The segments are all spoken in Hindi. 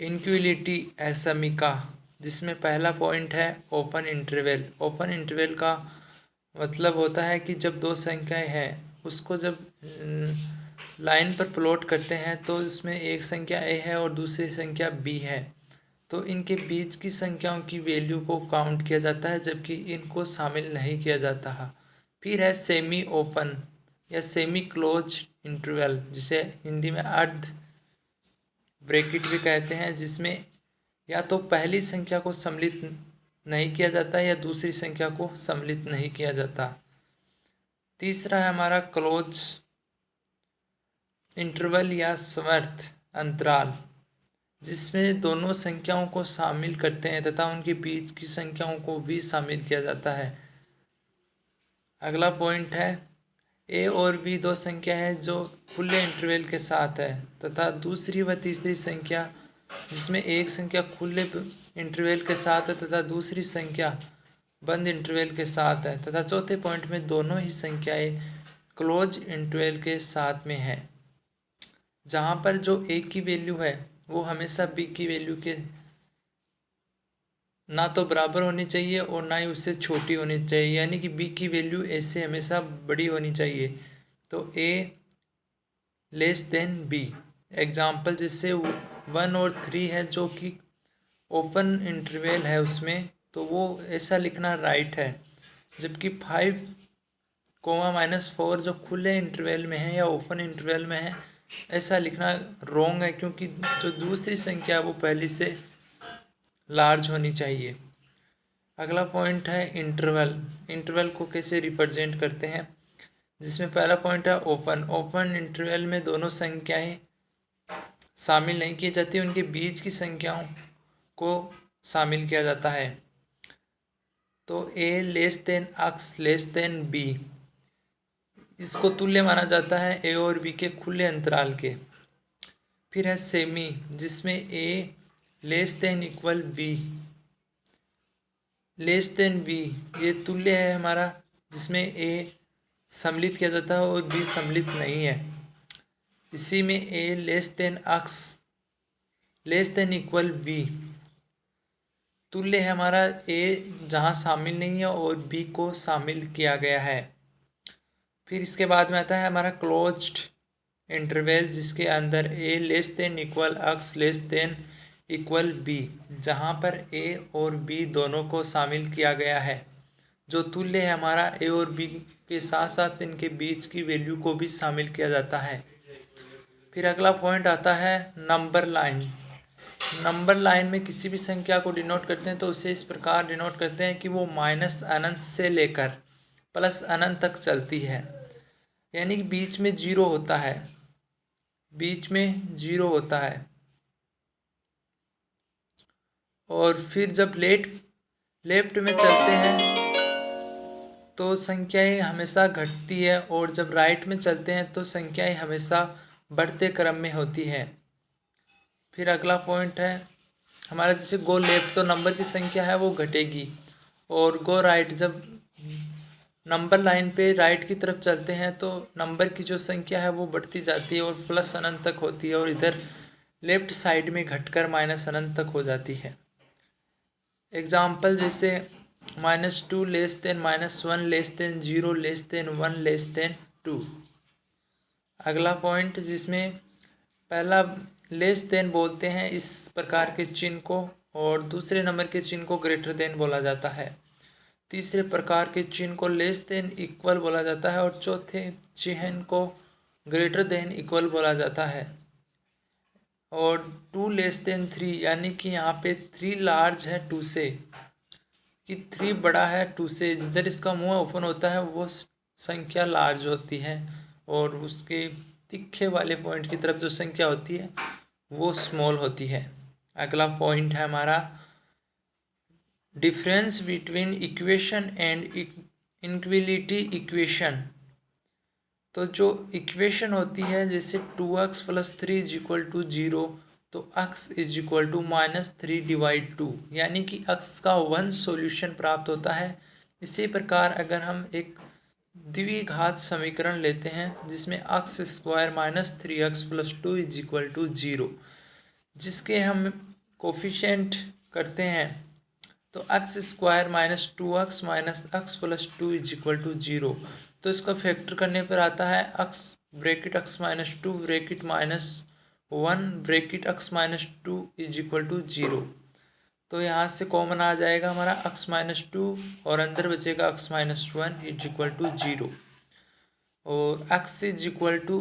इनक्विलिटी असमीका, जिसमें पहला पॉइंट है ओपन इंटरवल। ओपन इंटरवल का मतलब होता है कि जब दो संख्याएं हैं उसको जब लाइन पर प्लॉट करते हैं तो इसमें एक संख्या ए है और दूसरी संख्या बी है, तो इनके बीच की संख्याओं की वैल्यू को काउंट किया जाता है जबकि इनको शामिल नहीं किया जाता है। फिर है सेमी ओपन या सेमी क्लोज इंटरवल, जिसे हिंदी में अर्ध ब्रैकेट भी कहते हैं, जिसमें या तो पहली संख्या को सम्मिलित नहीं किया जाता या दूसरी संख्या को सम्मिलित नहीं किया जाता। तीसरा है हमारा क्लोज इंटरवल या समर्थ अंतराल, जिसमें दोनों संख्याओं को शामिल करते हैं तथा उनके बीच की संख्याओं को भी शामिल किया जाता है। अगला पॉइंट है ए और बी दो संख्या है जो खुले इंटरवल के साथ है तथा दूसरी व तीसरी संख्या जिसमें एक संख्या खुले इंटरवल के साथ है तथा दूसरी संख्या बंद इंटरवल के साथ है, तथा चौथे पॉइंट में दोनों ही संख्याएं क्लोज इंटरवल के साथ में है, जहाँ पर जो ए की वैल्यू है वो हमेशा बी की वैल्यू के ना तो बराबर होनी चाहिए और ना ही उससे छोटी होनी चाहिए, यानी कि बी की वैल्यू ए से हमेशा बड़ी होनी चाहिए। तो A less than B. Example जिससे 1 और 3 है जो कि ओपन इंटरवल है उसमें, तो वो ऐसा लिखना राइट है, जबकि 5 कोमा -4 जो खुले इंटरवल में है या ओपन इंटरवल में है ऐसा लिखना रॉन्ग है, क्योंकि जो दूसरी संख्या है वो पहली से लार्ज होनी चाहिए। अगला पॉइंट है इंटरवल। इंटरवल को कैसे रिप्रेजेंट करते हैं, जिसमें पहला पॉइंट है ओपन। ओपन इंटरवल में दोनों संख्याएं शामिल नहीं की जाती, उनके बीच की संख्याओं को शामिल किया जाता है। तो A less than x less than B, इसको तुल्य माना जाता है ए और बी के खुले अंतराल के। फिर है सेमी, जिसमें A less than equal B less than B, ये तुल्य है हमारा, जिसमें ए सम्मिलित किया जाता है और बी सम्मिलित नहीं है। इसी में A less than x less than equal B, तुल्य है हमारा ए जहाँ शामिल नहीं है और बी को शामिल किया गया है। फिर इसके बाद में आता है हमारा क्लोज्ड इंटरवल, जिसके अंदर A less than equal X less than equal B, जहाँ पर ए और बी दोनों को शामिल किया गया है। जो तुल्य है हमारा ए और बी के साथ साथ इनके बीच की वैल्यू को भी शामिल किया जाता है। फिर अगला पॉइंट आता है नंबर लाइन। नंबर लाइन में किसी भी संख्या को डिनोट करते हैं तो उसे इस प्रकार डिनोट करते हैं कि वो माइनस अनंत से लेकर प्लस अनंत तक चलती है, यानी कि बीच में जीरो होता है, बीच में जीरो होता है। और फिर जब लेफ्ट में चलते हैं तो संख्याएं हमेशा घटती है और जब राइट में चलते हैं तो संख्याएं हमेशा बढ़ते क्रम में होती है। फिर अगला पॉइंट है हमारा, जैसे गो लेफ्ट तो नंबर की संख्या है वो घटेगी, और गो राइट जब नंबर लाइन पे राइट की तरफ चलते हैं तो नंबर की जो संख्या है वो बढ़ती जाती है और प्लस अनंत तक होती है, और इधर लेफ्ट साइड में घटकर माइनस अनंत तक हो जाती है। एग्जाम्पल जैसे -2 less than -1 less than 0 less than 1 less than 2। अगला पॉइंट जिसमें पहला लेस देन बोलते हैं इस प्रकार के चिन्ह को, और दूसरे नंबर के चिन्ह को ग्रेटर देन बोला जाता है। तीसरे प्रकार के चिन्ह को लेस देन इक्वल बोला जाता है और चौथे चिन्ह को ग्रेटर देन इक्वल बोला जाता है। और 2 लेस देन 3, यानी कि यहाँ पे 3 लार्ज है 2 से, कि 3 बड़ा है 2 से, जिधर इसका मुंह ओपन होता है वो संख्या लार्ज होती है और उसके तिखे वाले पॉइंट की तरफ जो संख्या होती है वो स्मॉल होती है। अगला पॉइंट है हमारा difference between equation and inequality equation. तो जो इक्वेशन होती है जैसे 2x + 3 = 0, तो x = -3/2, यानी कि x का 1 सॉल्यूशन प्राप्त होता है। इसी प्रकार अगर हम एक द्विघात समीकरण लेते हैं जिसमें x² - 3x + 2 = 0, जिसके हम कोफिशिएंट करते हैं तो x square minus 2x minus x plus 2 is equal to 0। तो इसका फैक्टर करने पर आता है x bracket x minus 2 bracket minus 1 bracket x minus 2 is equal to 0। तो यहाँ से कॉमन आ जाएगा हमारा x माइनस 2 और अंदर बचेगा x minus 1 is equal to 0 और x इज इक्वल टू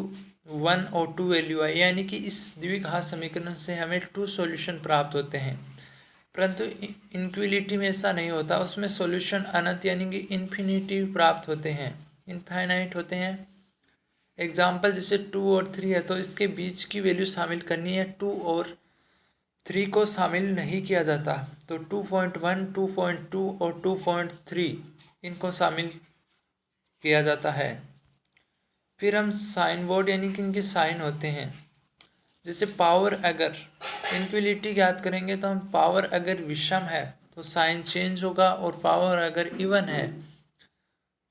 1 और 2 वैल्यू है, यानी कि इस द्विघात समीकरण से हमें 2 सॉल्यूशन प्राप्त होते हैं। परंतु इनक्विलिटी में ऐसा नहीं होता, उसमें सॉल्यूशन अनंत यानी कि इन्फिनिटी प्राप्त होते हैं, इनफाइनाइट होते हैं। एग्जाम्पल जैसे 2 और 3 है तो इसके बीच की वैल्यू शामिल करनी है, 2 और 3 को शामिल नहीं किया जाता। तो 2.1, 2.2 और 2.3 इनको शामिल किया जाता है। फिर हम साइन बोर्ड यानी कि इनके साइन होते हैं। जैसे पावर अगर इनक्विलिटी ज्ञात करेंगे तो हम पावर अगर विषम है तो साइन चेंज होगा और पावर अगर इवन है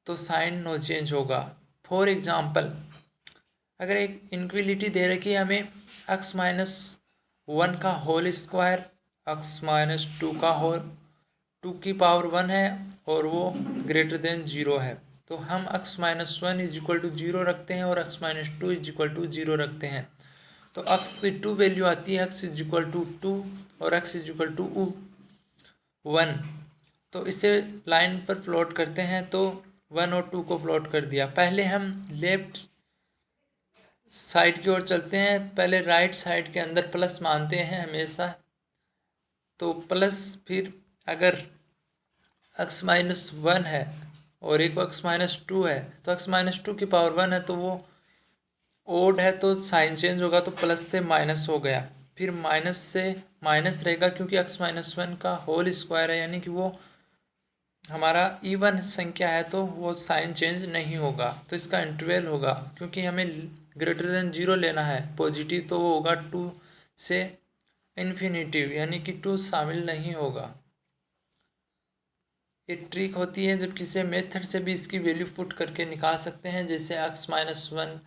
तो साइन नो चेंज होगा। फॉर एग्जाम्पल अगर एक इनक्विलिटी दे रखी है हमें x माइनस 1 का होल स्क्वायर x माइनस 2 का होल 2 की पावर 1 है और वो ग्रेटर देन 0 है, तो हम x minus 1 is equal to 0 रखते हैं और x minus 2 is equal to 0 रखते हैं। तो x की 2 वैल्यू आती है x इज इक्वल टू 2 और x इज इक्वल टू 1। तो इसे लाइन पर प्लॉट करते हैं तो 1 और 2 को प्लॉट कर दिया। पहले हम लेफ्ट साइड की ओर चलते हैं, पहले राइट साइड के अंदर प्लस मानते हैं हमेशा, तो प्लस फिर अगर x माइनस 1 है और एक x माइनस 2 है तो x माइनस 2 की पावर 1 है तो वो ओड है तो साइन चेंज होगा, तो प्लस से माइनस हो गया, फिर माइनस से माइनस रहेगा क्योंकि x माइनस 1 का होल स्क्वायर है यानी कि वो हमारा इवन संख्या है तो वो साइन चेंज नहीं होगा। तो इसका इंटरवल होगा, क्योंकि हमें ग्रेटर देन 0 लेना है पॉजिटिव, तो वो होगा 2 से इन्फिनिटिव यानी कि 2 शामिल नहीं होगा। एक ट्रिक होती है जब किसी मेथड से भी इसकी वैल्यू पुट करके निकाल सकते हैं। जैसे x माइनस 1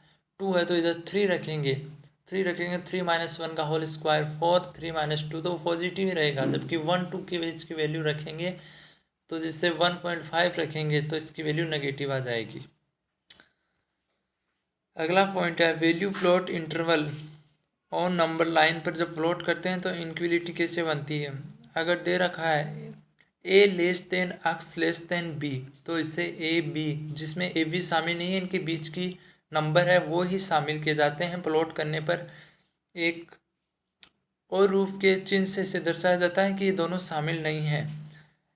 2 है तो इधर 3 रखेंगे, 3 रखेंगे 3 माइनस 1 का होल स्क्वायर 4 3 माइनस 2 तो पॉजिटिव ही रहेगा। जबकि 1 2 के बीच की वैल्यू रखेंगे तो जिससे 1.5 रखेंगे तो इसकी वैल्यू नेगेटिव आ जाएगी। अगला पॉइंट है value plot interval on number line पर जब प्लॉट करते हैं तो इनक्विलिटी कैसे बनती है। अगर दे रखा है a less than x less than b तो इससे a b जिसमें a b शामिल नहीं है, इनके बीच की नंबर है वो ही शामिल किए जाते हैं। प्लॉट करने पर एक और रूप के चिन्ह से इसे दर्शाया जाता है कि ये दोनों शामिल नहीं हैं।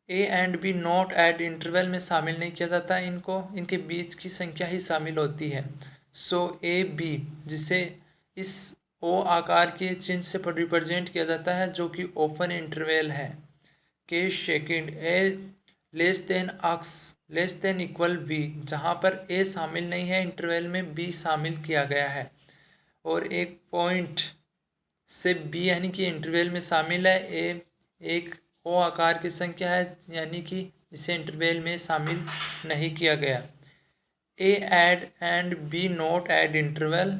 A and B not at interval में शामिल नहीं किया जाता, इनको इनके बीच की संख्या ही शामिल होती है। सो ए बी जिसे इस ओ आकार के चिन्ह से रिप्रेजेंट किया जाता है जो कि ओपन इंटरवल है। Case second A less than x less than equal B जहाँ पर ए शामिल नहीं है इंटरवल में बी शामिल किया गया है, और एक पॉइंट से बी यानी कि इंटरवल में शामिल है। ए एक ओ आकार की संख्या है यानी कि इसे इंटरवल में शामिल नहीं किया गया। A add and B not add interval,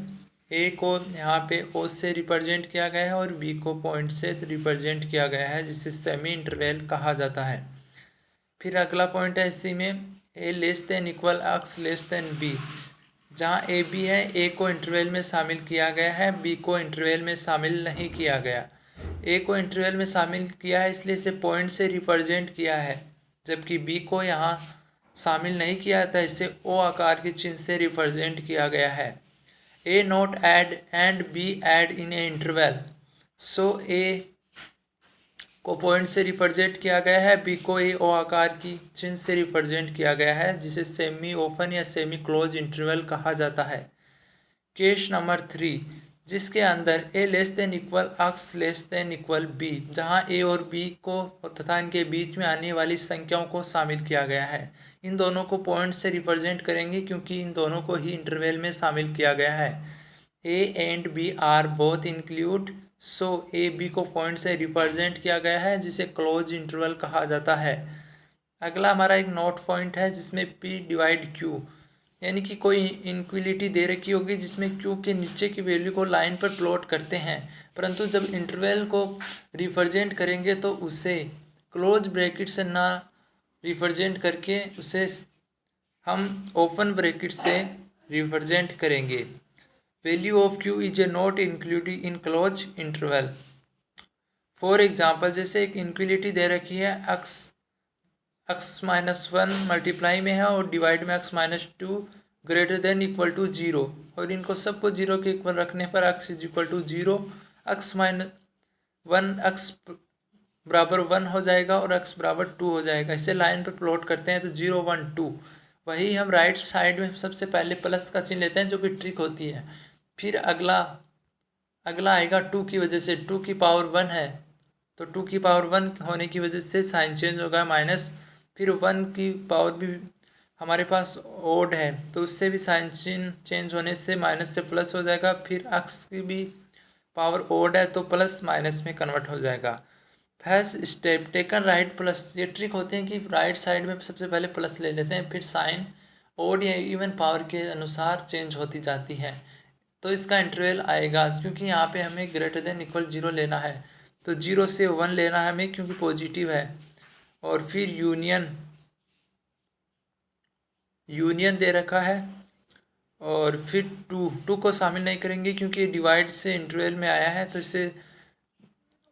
A को यहाँ पे ओ से रिप्रेजेंट किया गया है और बी को पॉइंट से रिप्रेजेंट किया गया है जिसे सेमी इंटरवल कहा जाता है। फिर अगला पॉइंट है इसी में A less than equal X less than B, जहाँ ए बी है ए को इंटरवल में शामिल किया गया है, बी को इंटरवल में शामिल नहीं किया गया। ए को इंटरवल में शामिल किया है इसलिए इसे पॉइंट से रिप्रेजेंट किया है, जबकि बी को यहाँ शामिल नहीं किया था, इसे ओ आकार के चिन्ह से रिप्रेजेंट किया गया है। A not add and B add in a interval, so A को पॉइंट से रिप्रेजेंट किया गया है, बी को ए ओ आकार की चिन्ह से रिप्रेजेंट किया गया है जिसे सेमी ओपन या सेमी क्लोज इंटरवल कहा जाता है। केस नंबर 3 जिसके अंदर A less than equal X less than equal B, जहाँ ए और बी को तथा इनके बीच में आने वाली संख्याओं को शामिल किया गया है। इन दोनों को पॉइंट से रिप्रेजेंट करेंगे क्योंकि इन दोनों को ही इंटरवल में शामिल किया गया है। A and B are both include, so A B को पॉइंट से रिप्रेजेंट किया गया है जिसे क्लोज इंटरवल कहा जाता है। अगला हमारा एक नोट पॉइंट है जिसमें पी डिवाइड क्यू यानी कि कोई इनक्वलिटी दे रखी होगी जिसमें क्यू के नीचे की वैल्यू को लाइन पर प्लॉट करते हैं, परंतु जब इंटरवल को रिप्रेजेंट करेंगे तो उसे क्लोज ब्रैकेट से ना रिप्रेजेंट करके उसे हम ओपन ब्रैकेट से रिप्रेजेंट करेंगे। Value of Q is a not included in close interval. For example, जैसे एक इनक्वलिटी दे रखी है x-1 मल्टीप्लाई में है और डिवाइड में x-2 greater than equal to 0, और इनको सबको 0 के इक्वल रखने पर x is equal to 0, x-1 x बराबर 1 हो जाएगा और x बराबर 2 हो जाएगा। इसे लाइन पर प्लॉट करते हैं तो 0 1 2। वही हम राइट साइड में सबसे पहले प्लस का चिन्ह लेते हैं जो कि ट्रिक होती है। फिर अगला आएगा 2 की वजह से, 2 की पावर 1 है तो 2 की पावर 1 होने की वजह से साइन चेंज होगा माइनस। फिर 1 की पावर भी हमारे पास ओड है तो उससे भी साइन चेंज होने से माइनस से प्लस हो जाएगा। फिर एक्स की भी पावर ओड है तो प्लस माइनस में कन्वर्ट हो जाएगा। First step taken right plus, ये ट्रिक होते हैं कि राइट साइड में सबसे पहले प्लस ले लेते हैं, फिर साइन ओड या इवन पावर के अनुसार चेंज होती जाती है। तो इसका इंटरवल आएगा, क्योंकि यहाँ पे हमें ग्रेटर देन इक्वल 0 लेना है तो 0 से 1 लेना है हमें क्योंकि पॉजिटिव है, और फिर यूनियन दे रखा है, और फिर टू को शामिल नहीं करेंगे क्योंकि डिवाइड से इंटरवल में आया है तो इसे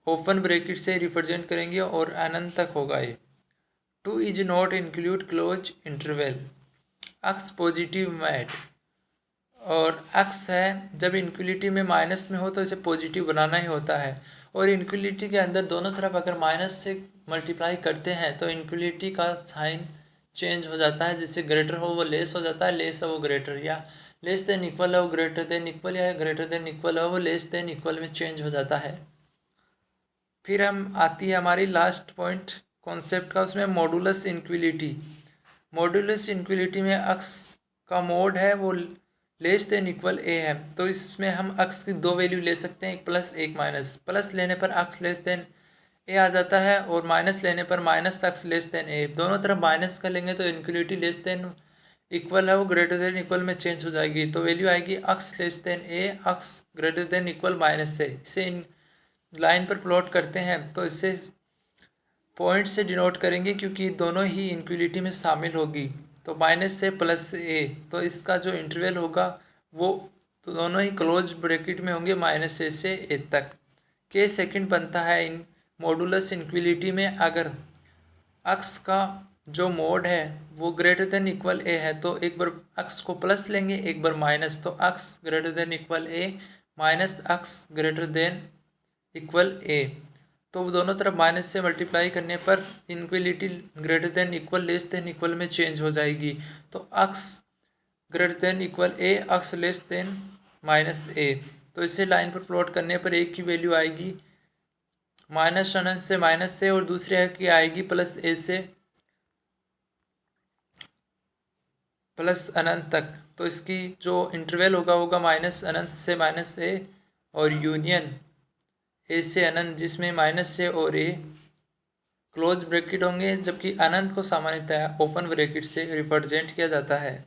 ओपन ब्रैकेट से रिप्रेजेंट करेंगे और अनंत तक होगा ये। 2 is not include close interval. X positive मैट, और एक्स है जब इनक्वलिटी में माइनस में हो तो इसे पॉजिटिव बनाना ही होता है, और इनक्वलिटी के अंदर दोनों तरफ अगर माइनस से मल्टीप्लाई करते हैं तो इनक्वलिटी का साइन चेंज हो जाता है, जिससे ग्रेटर हो वो लेस हो जाता है, लेस है वो ग्रेटर, या लेस देन इक्वल है वो ग्रेटर देन इक्वल, या ग्रेटर देन इक्वल है वो लेस देन इक्वल में चेंज हो जाता है। फिर हम आती है हमारी लास्ट पॉइंट कॉन्सेप्ट का, उसमें मॉडुलस इनक्वलिटी। मॉडुलस इनक्वलिटी में एक्स का मोड है वो लेस देन इक्वल ए है, तो इसमें हम एक्स की दो वैल्यू ले सकते हैं, एक प्लस एक माइनस। प्लस लेने पर एक्स लेस देन ए आ जाता है और माइनस लेने पर माइनस एक्स लेस देन ए। दोनों तरफ माइनस का लेंगे तो इनक्वलिटी लेस देन इक्वल है वो ग्रेटर देन इक्वल में चेंज हो जाएगी, तो वैल्यू आएगी X less than A, X greater than equal minus से। इसे इन लाइन पर प्लॉट करते हैं तो इससे पॉइंट से डिनोट करेंगे क्योंकि दोनों ही इनक्वलिटी में शामिल होगी, तो माइनस से प्लस ए, तो इसका जो इंटरवल होगा वो तो दोनों ही क्लोज ब्रैकेट में होंगे माइनस ए से ए तक। के सेकंड बनता है इन मॉडुलस इनक्वलिटी में अगर एक्स का जो मोड है वो ग्रेटर देन इक्वल ए है तो एक बार एक्स को प्लस लेंगे एक बार माइनस, तो X greater than equal A minus X greater than equal A, तो दोनों तरफ माइनस से मल्टीप्लाई करने पर inequality greater than equal less than equal में चेंज हो जाएगी, तो X greater than equal A X less than minus A. तो इसे लाइन पर प्लॉट करने पर एक की वैल्यू आएगी माइनस अनंत से माइनस से, और दूसरे की आएगी प्लस ए से प्लस अनंत तक, तो इसकी जो इंटरवल होगा माइनस अनंत से माइनस ए और यूनियन ए से अनंत, जिसमें माइनस से और ए क्लोज ब्रैकेट होंगे जबकि अनंत को सामान्यतः ओपन ब्रैकेट से रिप्रेजेंट किया जाता है।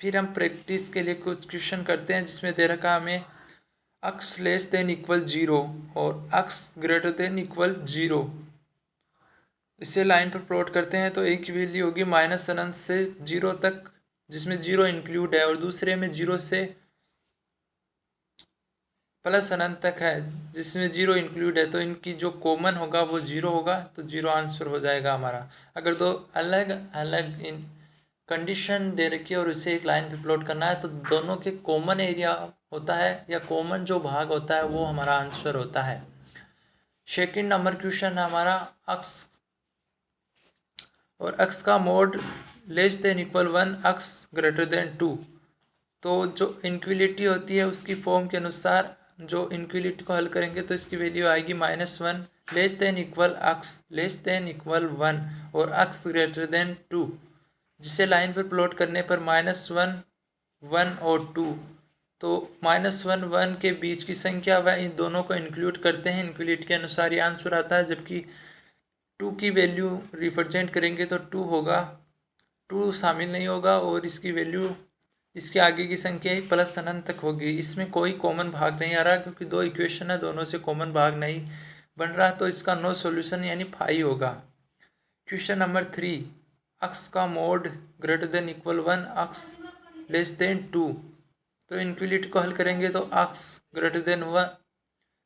फिर हम प्रैक्टिस के लिए कुछ क्वेश्चन करते हैं जिसमें दे रखा हमें एक्स लेस देन इक्वल 0 और एक्स ग्रेटर देन इक्वल 0। इसे लाइन पर प्लॉट करते हैं तो एक की वैल्यू होगी माइनस अनंत से 0 तक जिसमें 0 इंक्लूड है, और दूसरे में 0 से प्लस अनंत तक है जिसमें 0 इंक्लूड है, तो इनकी जो कॉमन होगा वो 0 होगा, तो 0 आंसर हो जाएगा हमारा। अगर दो अलग अलग इन कंडीशन दे रखी है और उसे एक लाइन पे प्लॉट करना है तो दोनों के कॉमन एरिया होता है या कॉमन जो भाग होता है वो हमारा आंसर होता है। सेकंड नंबर क्वेश्चन हमारा एक्स और एक्स का mode less than equal 1 x greater then 2, तो जो इनक्वलिटी होती है उसकी फॉर्म के अनुसार जो इनक्वलिटी को हल करेंगे तो इसकी वैल्यू आएगी -1 less than equal X less than equal 1 और एक्स ग्रेटर देन 2, जिसे लाइन पर प्लॉट करने पर -1 1 और 2, तो -1 1 के बीच की संख्या व इन दोनों को इंक्लूड करते हैं इनक्वलिटी के अनुसार ये आंसर आता है, जबकि 2 की वैल्यू रिप्रेजेंट करेंगे तो 2 होगा, 2 शामिल नहीं होगा और इसकी वैल्यू इसके आगे की संख्या ही प्लस अनंत तक होगी। इसमें कोई कॉमन भाग नहीं आ रहा क्योंकि दो इक्वेशन है, दोनों से कॉमन भाग नहीं बन रहा, तो इसका नो सॉल्यूशन यानी फाई होगा। क्वेश्चन नंबर 3, x का mode greater than equal 1, x less than 2। तो इनक्वलिटी को हल करेंगे तो x ग्रेटर देन 1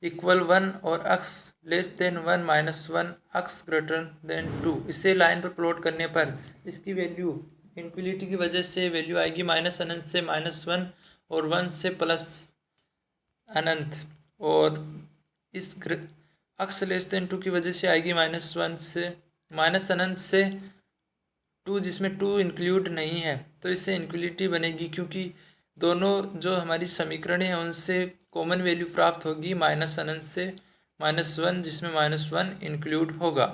इक्वल 1 और x less than 1 minus 1, x greater than 2। इसे लाइन पर प्लॉट करने पर इसकी वैल्यू इनक्वलिटी की वजह से वैल्यू आएगी माइनस अनंत से माइनस 1 और 1 से प्लस अनंत, और इस x लेस देन 2 की वजह से आएगी माइनस 1 से माइनस अनंत से 2, जिसमें 2 इंक्लूड नहीं है, तो इससे इनक्वलिटी बनेगी क्योंकि दोनों जो हमारी समीकरण है उनसे कॉमन वैल्यू प्राप्त होगी माइनस अनंत से माइनस 1, जिसमें माइनस 1 इंक्लूड होगा।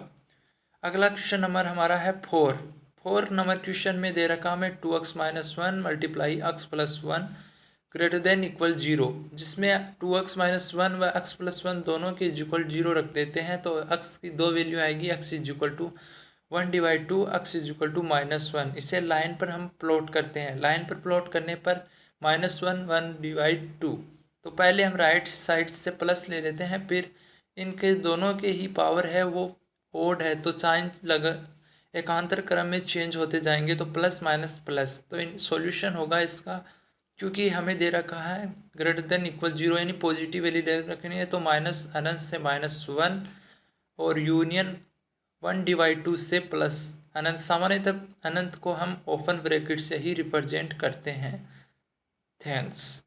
अगला क्वेश्चन नंबर हमारा है 4 नंबर क्वेश्चन में दे रखा हमें 2x minus 1 multiply x plus 1 greater than equal 0, जिसमें 2x माइनस 1 व x प्लस 1 दोनों के इक्वल 0 रख देते हैं, तो x की दो वैल्यू आएगी, x is equal to 1/2, x is equal to -1। इसे लाइन पर हम प्लॉट करते हैं। लाइन पर प्लॉट करने पर -1 1/2, तो पहले हम राइट साइड से प्लस ले लेते हैं, फिर इनके दोनों के ही पावर है वो ओड है, तो साइन लगा एकांतर क्रम में चेंज होते जाएंगे, तो प्लस माइनस प्लस, तो इन सॉल्यूशन होगा इसका, क्योंकि हमें दे रखा है ग्रेटर देन इक्वल 0 यानी पॉजिटिव वैल्यू ले रखनी है, तो माइनस अनंत से -1 और यूनियन 1/2 से प्लस अनंत। सामान्यतः अनंत को हम ओपन ब्रैकेट से ही रिप्रेजेंट करते हैं। थैंक्स।